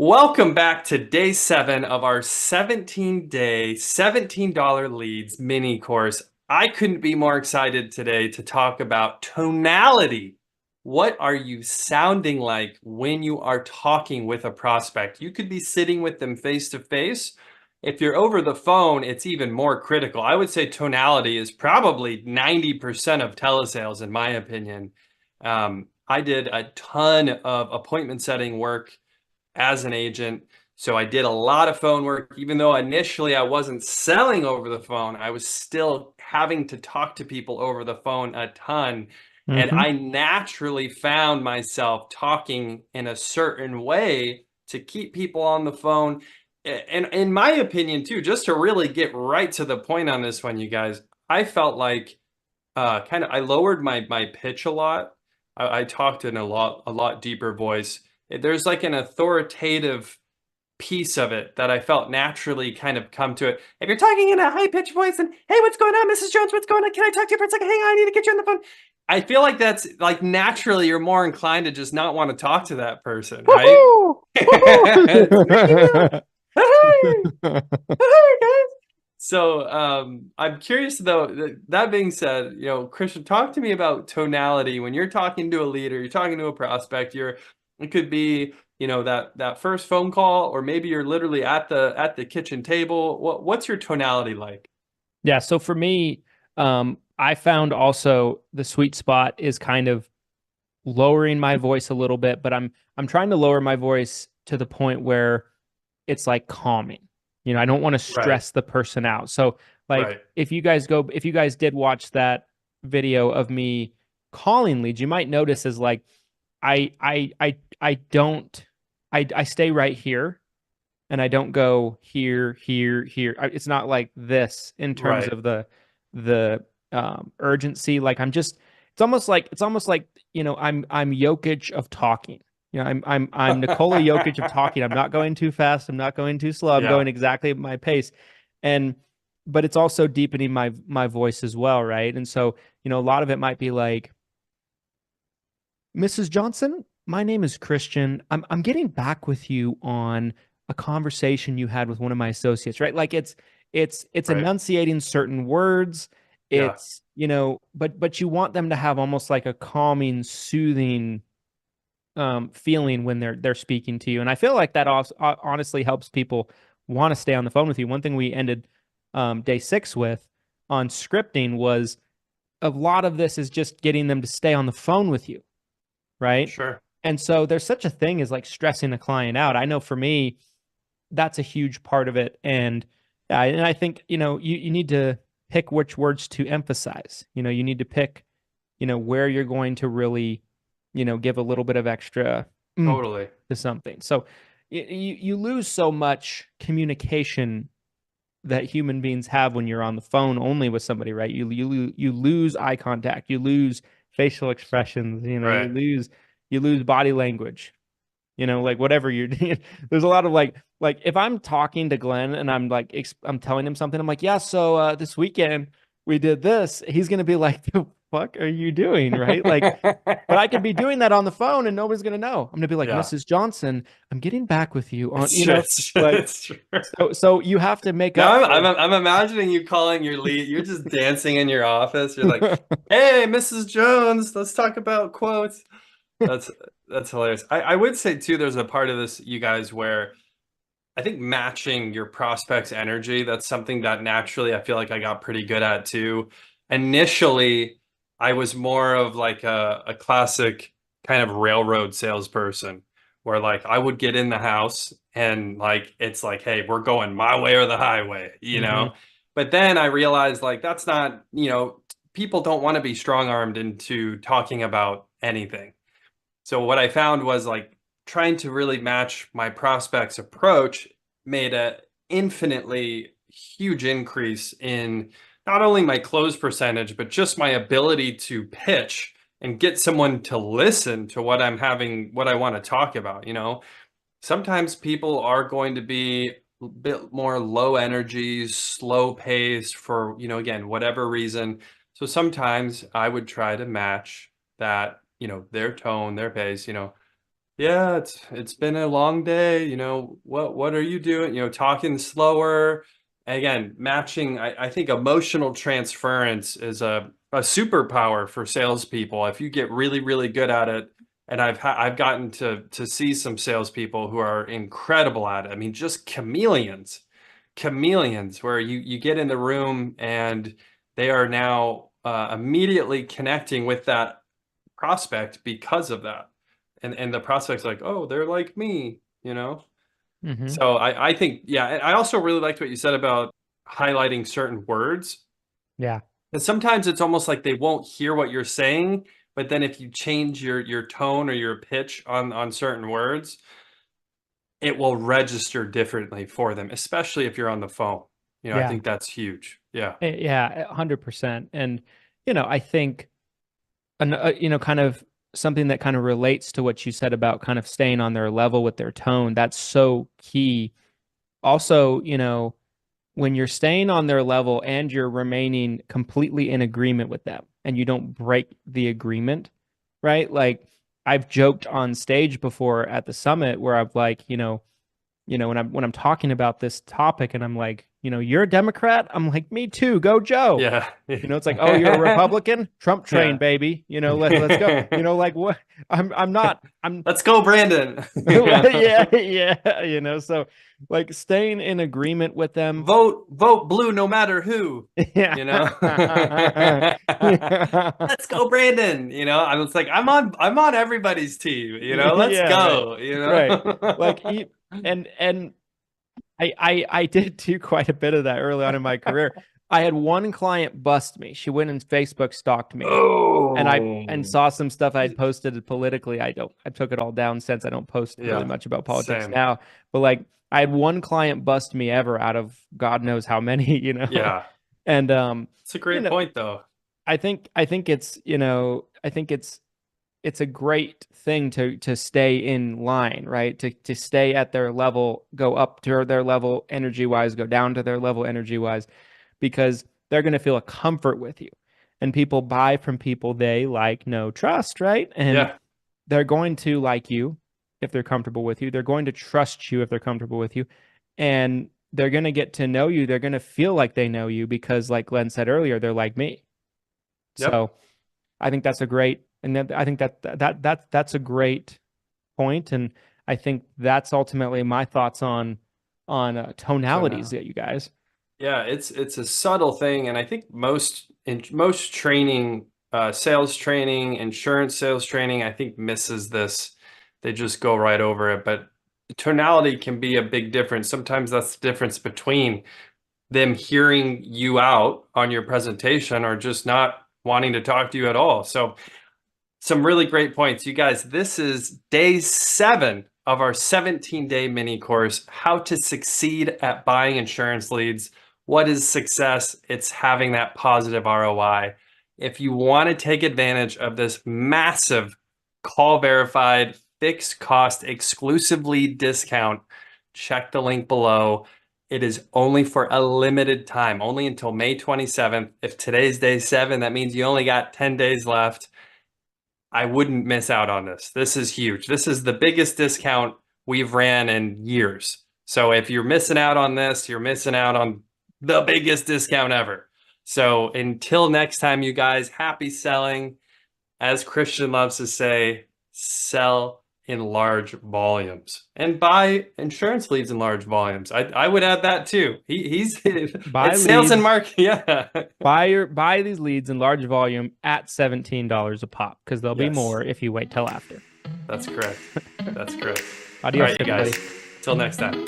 Welcome back to day 7 of our 17-day, $17 leads mini course. I couldn't be more excited today to talk about tonality. What are you sounding like when you are talking with a prospect? You could be sitting with them face to face. If you're over the phone, it's even more critical. I would say tonality is probably 90% of telesales, in my opinion. I did a ton of appointment setting work as an agent. So I did a lot of phone work. Even though initially I wasn't selling over the phone, I was still having to talk to people over the phone a ton. And hmm I naturally found myself talking in a certain way to keep people on the phone. And in my opinion, too, just to really get right to the point on this one, you guys, I felt like I lowered my pitch a lot. I talked in a lot deeper voice. There's like an authoritative piece of it that I felt naturally kind of come to it. If you're talking in a high pitched voice and hey, what's going on, Mrs. Jones? What's going on? Can I talk to you for a second? Hang on, I need to get you on the phone. I feel like that's like naturally you're more inclined to just not want to talk to that person, right? Woohoo! Mickey Mouse. Woohoo! Hey, hey, guys. So I'm curious though, that being said, Christian, talk to me about tonality when you're talking to a leader, you're talking to a prospect, it could be, that first phone call, or maybe you're literally at the kitchen table. What's your tonality like? Yeah, so for me, I found also the sweet spot is kind of lowering my voice a little bit, but I'm trying to lower my voice to the point where it's like calming. I don't want to Right, stress the person out. So like right. if you guys did watch that video of me calling leads, you might notice is like I don't I stay right here and I don't go here, here, here. It's not like this in terms Right. of the urgency. Like it's almost like I'm Jokic of talking. I'm Nikola Jokic of talking. I'm not going too fast. I'm not going too slow. I'm Yeah, going exactly at my pace, and but it's also deepening my voice as well, right? And so a lot of it might be like, Mrs. Johnson, my name is Christian. I'm getting back with you on a conversation you had with one of my associates, right? Like it's right. enunciating certain words. Yeah, It's, but you want them to have almost like a calming, soothing feeling when they're speaking to you. And I feel like that also honestly helps people want to stay on the phone with you. One thing we ended day 6 with on scripting was a lot of this is just getting them to stay on the phone with you, right? sure. And so there's such a thing as like stressing a client out. I know for me, that's a huge part of it. And I think, you need to pick which words to emphasize. You need to pick, where you're going to really, give a little bit of extra oomph Totally. to something. So you lose so much communication that human beings have when you're on the phone only with somebody, right? You lose eye contact, you lose facial expressions, Right. you lose body language, like whatever you're doing. There's a lot of like if I'm talking to Glenn and I'm like I'm telling him something, I'm like, yeah, so this weekend we did this. He's gonna be like, the fuck are you doing, right? Like, but I could be doing that on the phone and nobody's gonna know. I'm gonna be like, Yeah, Mrs. Johnson, I'm getting back with you on, it's true. It's true. like It's true. so you have to make Now up I'm imagining you calling your lead. You're just dancing in your office. You're like, "Hey, Mrs. Jones, let's talk about quotes." That's that's hilarious. I would say too, there's a part of this, you guys, where I think matching your prospect's energy, that's something that naturally I feel like I got pretty good at too. Initially, I was more of like a classic kind of railroad salesperson where like I would get in the house and like it's like, hey, we're going my way or the highway, you hmm know? But then I realized like that's not, people don't want to be strong-armed into talking about anything. So what I found was like trying to really match my prospects approach made a infinitely huge increase in not only my close percentage, but just my ability to pitch and get someone to listen to what I want to talk about, Sometimes people are going to be a bit more low energy, slow paced for, again, whatever reason. So sometimes I would try to match that, their tone, their pace, Yeah, it's been a long day. What are you doing? Talking slower. Again, matching. I think emotional transference is a superpower for salespeople. If you get really, really good at it, and I've gotten to see some salespeople who are incredible at it. I mean, just chameleons, where you get in the room and they are now immediately connecting with that prospect because of that. And the prospect's like, oh, they're like me. Mm-hmm. So I think, yeah, and I also really liked what you said about highlighting certain words. Yeah. And sometimes it's almost like they won't hear what you're saying, but then if you change your tone or your pitch on certain words, it will register differently for them, especially if you're on the phone. I Yeah. think that's huge. Yeah. Yeah, 100%. And, I think, kind of something that kind of relates to what you said about kind of staying on their level with their tone, that's so key. Also, when you're staying on their level and you're remaining completely in agreement with them and you don't break the agreement, right? Like I've joked on stage before at the summit where I've like, when I'm talking about this topic and I'm like, you're a Democrat. I'm like, me too. Go Joe. Yeah. It's like, oh, you're a Republican? Trump train, Yeah. baby. Let's go. Like what? I'm not. I'm Let's go, Brandon. yeah, yeah. So like staying in agreement with them. Vote blue no matter who. Yeah. you know Let's go, Brandon. I was like, I'm on everybody's team. Let's Yeah, right. go. Right. Like and I did do quite a bit of that early on in my career. I had one client bust me. She went and Facebook stalked me. And Oh, saw some stuff I had posted politically. I took it all down since I don't post really yeah, much about politics same. now. But like I had one client bust me ever out of God knows how many. Yeah, And it's a you great know, point, though. I think it's a great thing to stay in line, right? To stay at their level, go up to their level energy wise, go down to their level energy wise, because they're going to feel a comfort with you. And people buy from people they like, know, trust, right? And Yeah, they're going to like you if they're comfortable with you. They're going to trust you if they're comfortable with you. And they're going to get to know you. They're going to feel like they know you because, like Glenn said earlier, they're like me. yep, So I think that's a great, and I think that's a great point, and I think that's ultimately my thoughts on so tonalities now. that you guys. Yeah, it's a subtle thing, and I think most training, sales training, insurance sales training, I think misses this. They just go right over it. But tonality can be a big difference. Sometimes that's the difference between them hearing you out on your presentation or just not wanting to talk to you at all. So some really great points. You guys, this is day 7 of our 17-day mini course, How to Succeed at Buying Insurance Leads. What is success? It's having that positive ROI. If you want to take advantage of this massive call verified fixed cost exclusive lead discount, check the link below. It is only for a limited time, only until May 27th. If today's day 7, that means you only got 10 days left. I wouldn't miss out on this. This is huge. This is the biggest discount we've ran in years. So if you're missing out on this, you're missing out on the biggest discount ever. So until next time, you guys, happy selling. As Christian loves to say, sell in large volumes and buy insurance leads in large volumes. I would add that too. He's Buy it's sales and leads, marketing. Yeah. buy these leads in large volume at $17 a pop because there'll be Yes, more if you wait till after. that's correct. That's correct. All Adios, right, you everybody. guys. Till next time.